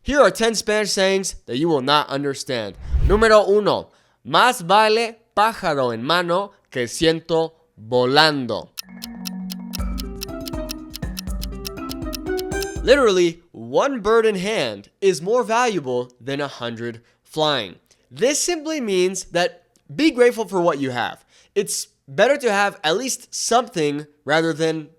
Here are 10 Spanish sayings that you will not understand. Número 1. Más vale pájaro en mano que ciento volando. Literally, one bird in hand is more valuable than 100 flying. This simply means that be grateful for what you have. It's better to have at least something rather than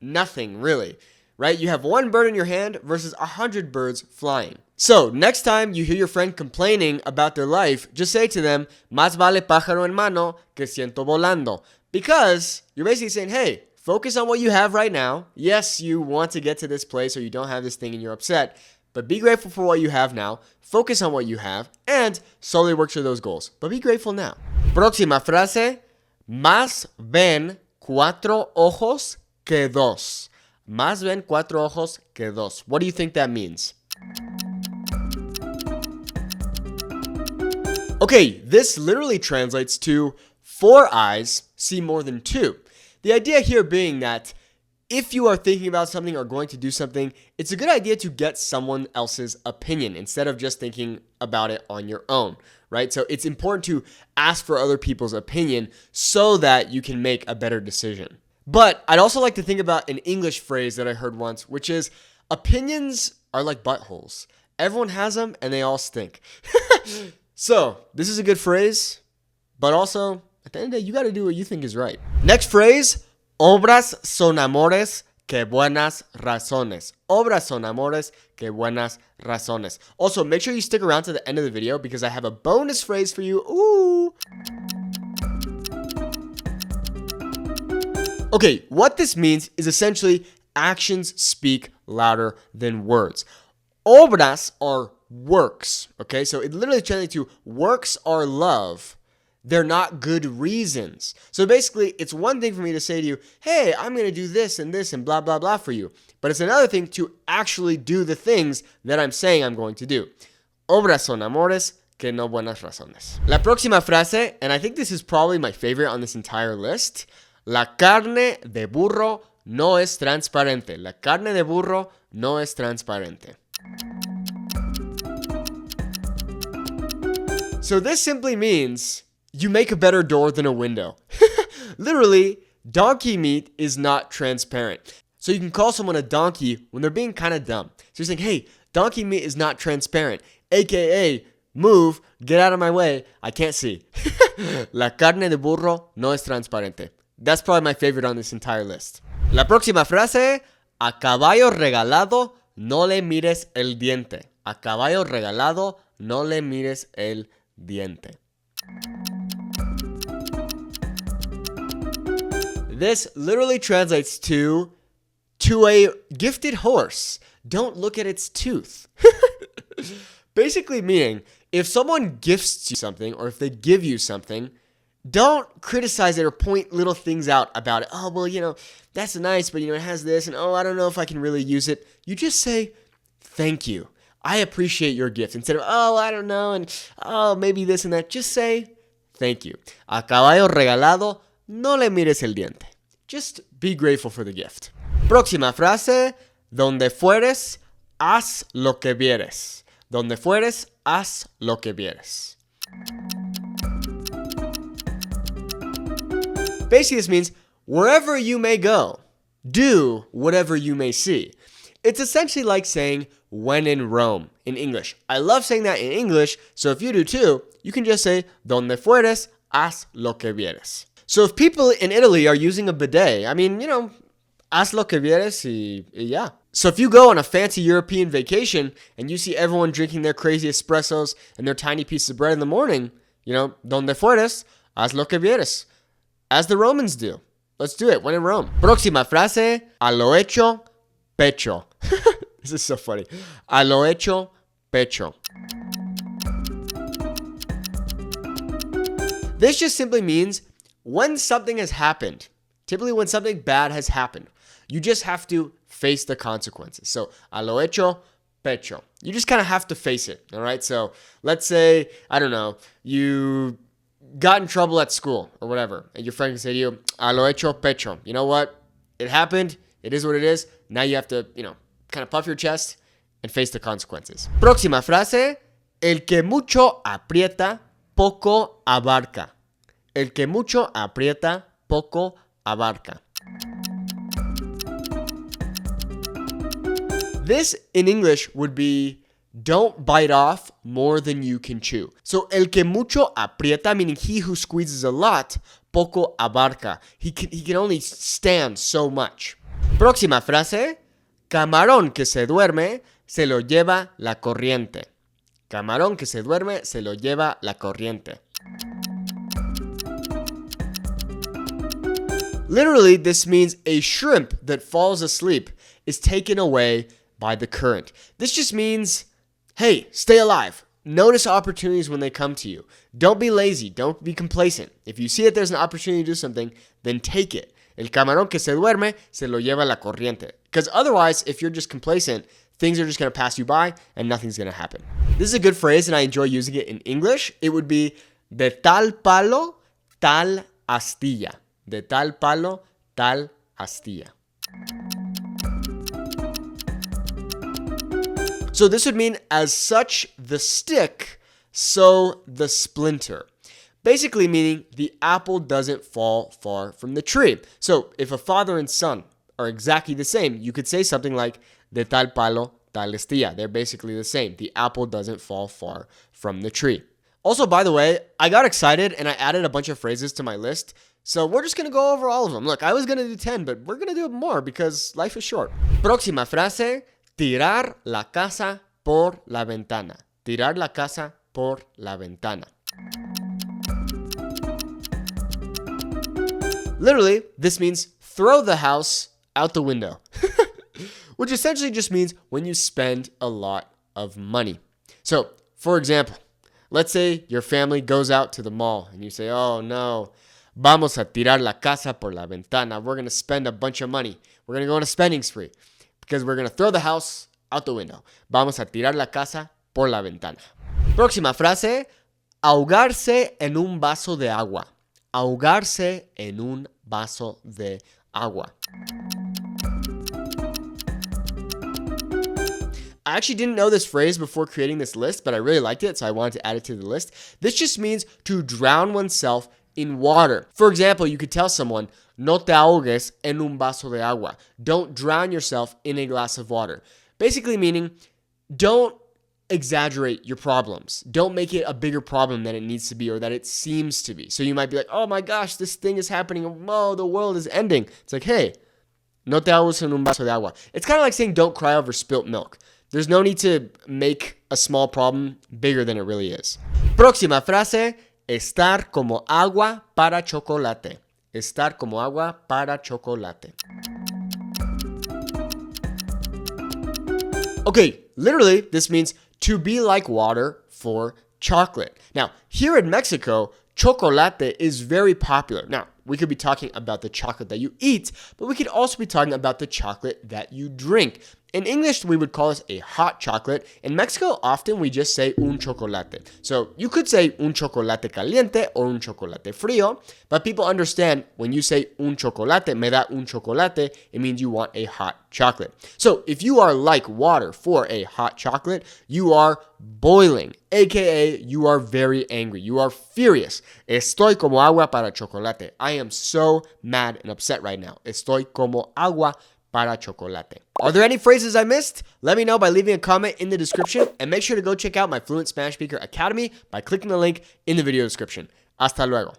nothing, really. Right? You have one bird in your hand versus 100 birds flying. So, next time you hear your friend complaining about their life, just say to them, Más vale pájaro en mano que ciento volando. Because you're basically saying, hey, focus on what you have right now. Yes, you want to get to this place or you don't have this thing and you're upset, but be grateful for what you have now. Focus on what you have and slowly work to those goals. But be grateful now. Próxima frase. Más ven cuatro ojos que dos. Más ven cuatro ojos que dos. What do you think that means? Okay, this literally translates to 4 eyes see more than 2. The idea here being that if you are thinking about something or going to do something, it's a good idea to get someone else's opinion instead of just thinking about it on your own, right? So it's important to ask for other people's opinion so that you can make a better decision. But I'd also like to think about an English phrase that I heard once, which is opinions are like buttholes. Everyone has them and they all stink. So this is a good phrase, but also at the end of the day, you got to do what you think is right. Next phrase, obras son amores que buenas razones. Obras son amores que buenas razones. Also, make sure you stick around to the end of the video because I have a bonus phrase for you. Ooh. Okay, what this means is essentially actions speak louder than words. Obras are works, okay? So it literally translates to works are love. They're not good reasons. So basically, it's one thing for me to say to you, hey, I'm going to do this and blah, blah, blah for you. But it's another thing to actually do the things that I'm saying I'm going to do. Obras son amores que no buenas razones. La próxima frase, and I think this is probably my favorite on this entire list. La carne de burro no es transparente. La carne de burro no es transparente. So this simply means you make a better door than a window. Literally, donkey meat is not transparent. So you can call someone a donkey when they're being kind of dumb. So you're saying, hey, donkey meat is not transparent. AKA, move, get out of my way, I can't see. La carne de burro no es transparente. That's probably my favorite on this entire list. La próxima frase, a caballo regalado no le mires el diente. A caballo regalado no le mires el diente. This literally translates to a gifted horse, don't look at its tooth. Basically meaning, if someone gifts you something or if they give you something, don't criticize it or point little things out about it. Oh, well, that's nice, but, it has this, and I don't know if I can really use it. You just say, thank you. I appreciate your gift. Instead of, I don't know, and maybe this and that. Just say, thank you. A caballo regalado, no le mires el diente. Just be grateful for the gift. Próxima frase, donde fueres, haz lo que vieres. Donde fueres, haz lo que vieres. Basically, this means wherever you may go, do whatever you may see. It's essentially like saying when in Rome in English. I love saying that in English, so if you do too, you can just say donde fueres, haz lo que vieres. So if people in Italy are using a bidet, haz lo que vieres y yeah. So if you go on a fancy European vacation and you see everyone drinking their crazy espressos and their tiny pieces of bread in the morning, donde fueres, haz lo que vieres. As the Romans do. Let's do it when in Rome. Próxima frase, a lo hecho, pecho. This is so funny. A lo hecho, pecho. This just simply means when something has happened, typically when something bad has happened, you just have to face the consequences. So, a lo hecho, pecho. You just kind of have to face it, all right? So, let's say, I don't know, you got in trouble at school or whatever, and your friend can say to you, a lo hecho, pecho. You know what? It happened. It is what it is. Now you have to, kind of puff your chest and face the consequences. Próxima frase, el que mucho aprieta, poco abarca. El que mucho aprieta, poco abarca. This in English would be don't bite off more than you can chew. So el que mucho aprieta, meaning he who squeezes a lot, poco abarca. He can only stand so much. Próxima frase, camarón que se duerme, se lo lleva la corriente. Camarón que se duerme, se lo lleva la corriente. Literally, this means a shrimp that falls asleep is taken away by the current. This just means, hey, stay alive. Notice opportunities when they come to you. Don't be lazy. Don't be complacent. If you see that there's an opportunity to do something, then take it. El camarón que se duerme, se lo lleva la corriente. Because otherwise, if you're just complacent, things are just going to pass you by and nothing's going to happen. This is a good phrase and I enjoy using it in English. It would be, de tal palo, tal astilla. De tal palo, tal astilla. So this would mean, as such the stick, so the splinter. Basically meaning the apple doesn't fall far from the tree. So if a father and son are exactly the same, you could say something like, de tal palo, tal astilla. They're basically the same. The apple doesn't fall far from the tree. Also, by the way, I got excited and I added a bunch of phrases to my list. So we're just going to go over all of them. Look, I was going to do 10, but we're going to do more because life is short. Próxima frase, tirar la casa por la ventana. Tirar la casa por la ventana. Literally, this means throw the house out the window. Which essentially just means when you spend a lot of money. So, for example, let's say your family goes out to the mall and you say, oh no, vamos a tirar la casa por la ventana. We're going to spend a bunch of money. We're going to go on a spending spree because we're going to throw the house out the window. Vamos a tirar la casa por la ventana. Próxima frase, ahogarse en un vaso de agua. Ahogarse en un vaso de agua. I actually didn't know this phrase before creating this list, but I really liked it, so I wanted to add it to the list. This just means to drown oneself in water. For example, you could tell someone, no te ahogues en un vaso de agua. Don't drown yourself in a glass of water. Basically meaning, don't exaggerate your problems. Don't make it a bigger problem than it needs to be or that it seems to be. So you might be like, oh my gosh, this thing is happening. Whoa, the world is ending. It's like, hey, no te ahogues en un vaso de agua. It's kind of like saying don't cry over spilt milk. There's no need to make a small problem bigger than it really is. Próxima frase, estar como agua para chocolate. Estar como agua para chocolate. Okay, literally, this means to be like water for chocolate. Now, here in Mexico, chocolate is very popular. Now, we could be talking about the chocolate that you eat, but we could also be talking about the chocolate that you drink. In English, we would call this a hot chocolate. In Mexico, often we just say un chocolate. So you could say un chocolate caliente or un chocolate frío, but people understand when you say un chocolate, me da un chocolate, it means you want a hot chocolate. So if you are like water for a hot chocolate, you are boiling, aka you are very angry. You are furious. Estoy como agua para chocolate. I am so mad and upset right now. Estoy como agua para chocolate. Are there any phrases I missed? Let me know by leaving a comment in the description, and make sure to go check out my Fluent Spanish Speaker Academy by clicking the link in the video description. Hasta luego.